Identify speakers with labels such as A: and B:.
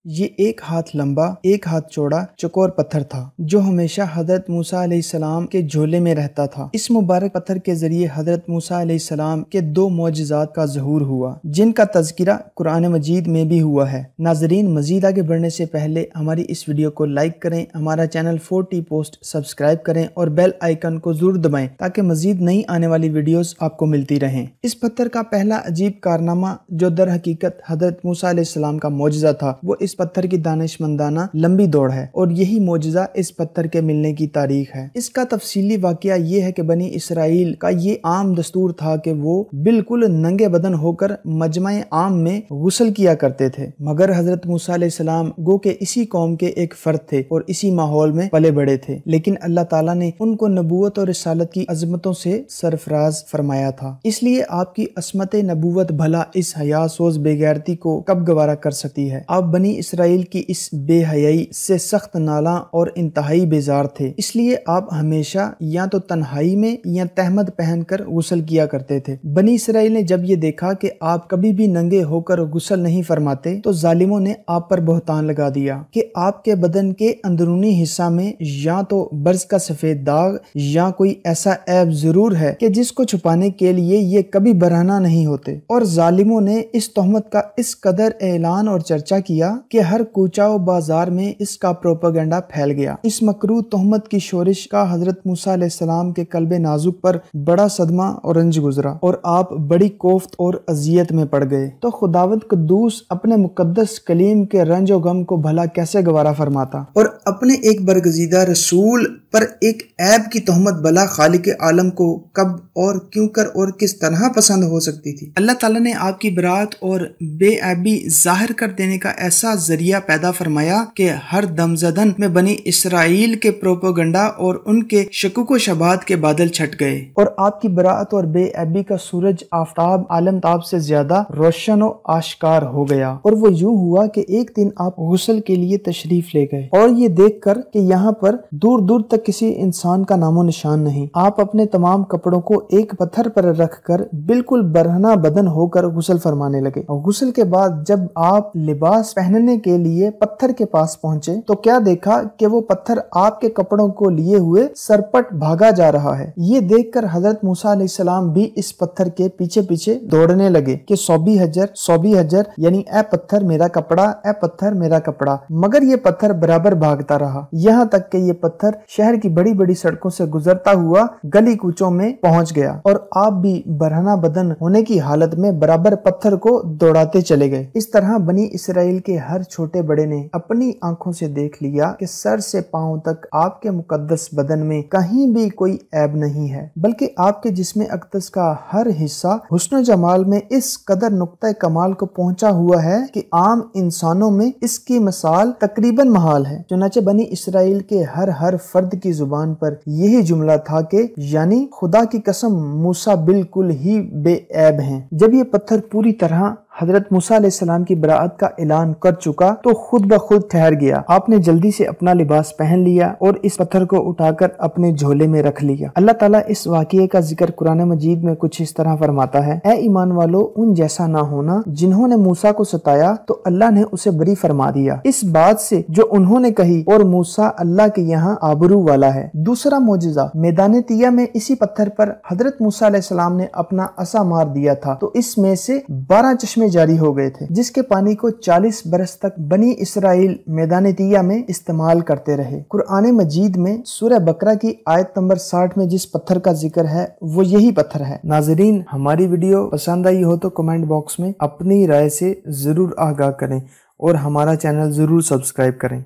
A: یہ ایک ہاتھ لمبا ایک ہاتھ چوڑا چکور پتھر تھا جو ہمیشہ حضرت موسیٰ علیہ السلام کے جھولے میں رہتا تھا۔ اس مبارک پتھر کے ذریعے حضرت موسیٰ علیہ السلام کے دو معجزات کا ظہور ہوا جن کا تذکرہ قرآن مجید میں بھی ہوا ہے۔ ناظرین، مزید آگے بڑھنے سے پہلے ہماری اس ویڈیو کو لائک کریں، ہمارا چینل 4T پوسٹ سبسکرائب کریں اور بیل آئیکن کو ضرور دبائیں تاکہ مزید نئی آنے والی ویڈیوز آپ کو ملتی رہیں۔ اس پتھر کا پہلا عجیب کارنامہ جو در حقیقت حضرت موسیٰ علیہ السلام کا معجزہ تھا وہ اس پتھر کی دانش مندانہ لمبی دوڑ ہے اور یہی معجزہ اس پتھر کے ملنے کی تاریخ ہے۔ اس کا تفصیلی واقعہ یہ ہے کہ بنی اسرائیل کا یہ عام دستور تھا کہ وہ بالکل ننگے بدن ہو کر مجمع عام میں غسل کیا کرتے تھے، مگر حضرت موسیٰ علیہ السلام گو کہ اسی قوم کے ایک فرد تھے اور اسی ماحول میں پلے بڑے تھے، لیکن اللہ تعالیٰ نے ان کو نبوت اور رسالت کی عظمتوں سے سرفراز فرمایا تھا، اس لیے آپ کی عصمت نبوت بھلا اس حیا سوز بے غیرتی کو کب گوارا کر سکتی ہے۔ آپ بنی اسرائیل کی اس بے حیائی سے سخت نالاں اور انتہائی بیزار تھے، اس لیے آپ ہمیشہ یا تو تنہائی میں یا تہمد پہن کر غسل کیا کرتے تھے۔ بنی اسرائیل نے جب یہ دیکھا کہ آپ کبھی بھی ننگے ہو کر غسل نہیں فرماتے تو ظالموں نے آپ پر بہتان لگا دیا کہ آپ کے بدن کے اندرونی حصہ میں یا تو برس کا سفید داغ یا کوئی ایسا عیب ضرور ہے کہ جس کو چھپانے کے لیے یہ کبھی برہنہ نہیں ہوتے، اور ظالموں نے اس تہمت کا اس قدر اعلان اور چرچا کیا کہ ہر کوچہ و بازار میں اس کا پروپیگنڈا پھیل گیا۔ اس مکروہ تہمت کی شورش کا حضرت موسیٰ علیہ السلام کے قلب نازک پر بڑا صدمہ اور رنج گزرا اور آپ بڑی کوفت اور اذیت میں پڑ گئے۔ تو خداوند قدوس اپنے مقدس کلیم کے رنج و غم کو بھلا کیسے گوارا فرماتا اور اپنے ایک برگزیدہ رسول پر ایک عیب کی تہمت بھلا خالق عالم کو کب اور کیوں کر اور کس طرح پسند ہو سکتی تھی؟ اللہ تعالیٰ نے آپ کی برات اور بے عیبی ظاہر کر دینے کا ایسا ذریعہ پیدا فرمایا کہ ہر دم زدن میں بنی اسرائیل کے پروپیگنڈا اور ان کے شکوک و شبہات کے بادل چھٹ گئے، اور آپ کی برات اور بے عیبی کا سورج آفتاب عالم تاب سے زیادہ روشن و آشکار ہو گیا۔ اور وہ یوں ہوا کہ ایک دن آپ غسل کے لیے تشریف لے گئے اور یہ دیکھ کر کہ یہاں پر دور دور تک کسی انسان کا نام و نشان نہیں، آپ اپنے تمام کپڑوں کو ایک پتھر پر رکھ کر بالکل برہنہ بدن ہو کر غسل فرمانے لگے۔ غسل کے بعد جب آپ لباس پہننے کے لیے پتھر کے پاس پہنچے تو کیا دیکھا کہ وہ پتھر آپ کے کپڑوں کو لیے ہوئے سرپٹ بھاگا جا رہا ہے۔ یہ دیکھ کر حضرت موسیٰ علیہ السلام بھی اس پتھر کے پیچھے پیچھے دوڑنے لگے کہ صوبی حجر یعنی اے پتھر میرا کپڑا، اے پتھر میرا کپڑا، مگر یہ پتھر برابر بھاگتا رہا، یہاں تک کہ یہ پتھر شہر کی بڑی بڑی سڑکوں سے گزرتا ہوا گلی کوچوں میں پہنچ گیا اور آپ بھی برہنہ بدن ہونے کی حالت میں برابر پتھر کو دوڑاتے چلے گئے۔ اس طرح بنی اسرائیل کے ہر چھوٹے بڑے نے اپنی آنکھوں سے دیکھ لیا کہ سر سے پاؤں تک آپ کے مقدس بدن میں کہیں بھی کوئی عیب نہیں ہے، بلکہ آپ کے جسم اقدس کا ہر حصہ حسن و جمال میں اس قدر نقطہ کمال کو پہنچا ہوا ہے کہ عام انسانوں میں اس کی مثال تقریباً محال ہے۔ چنانچہ بنی اسرائیل کے ہر فرد کی زبان پر یہی جملہ تھا کہ یعنی خدا کی قسم موسیٰ بالکل ہی بے عیب ہیں۔ جب یہ پتھر پوری طرح حضرت موسیٰ علیہ السلام کی براءت کا اعلان کر چکا تو خود بخود ٹھہر گیا۔ آپ نے جلدی سے اپنا لباس پہن لیا اور اس پتھر کو اٹھا کر اپنے جھولے میں رکھ لیا۔ اللہ تعالیٰ اس واقعے کا ذکر قرآن مجید میں کچھ اس طرح فرماتا ہے: اے ایمان والو، ان جیسا نہ ہونا جنہوں نے موسیٰ کو ستایا تو اللہ نے اسے بری فرما دیا اس بات سے جو انہوں نے کہی، اور موسیٰ اللہ کے یہاں آبرو والا ہے۔ دوسرا معجزہ، میدان طیہ میں اسی پتھر پر حضرت موسیٰ علیہ السلام نے اپنا عصا مار دیا تھا تو اس میں سے 12 چشمے جاری ہو گئے تھے جس کے پانی کو 40 برس تک بنی اسرائیل میدان طیہ میں استعمال کرتے رہے۔ قرآن مجید میں سورہ بقرہ کی آیت نمبر 60 میں جس پتھر کا ذکر ہے وہ یہی پتھر ہے۔ ناظرین، ہماری ویڈیو پسند آئی ہو تو کمنٹ باکس میں اپنی رائے سے ضرور آگاہ کریں اور ہمارا چینل ضرور سبسکرائب کریں۔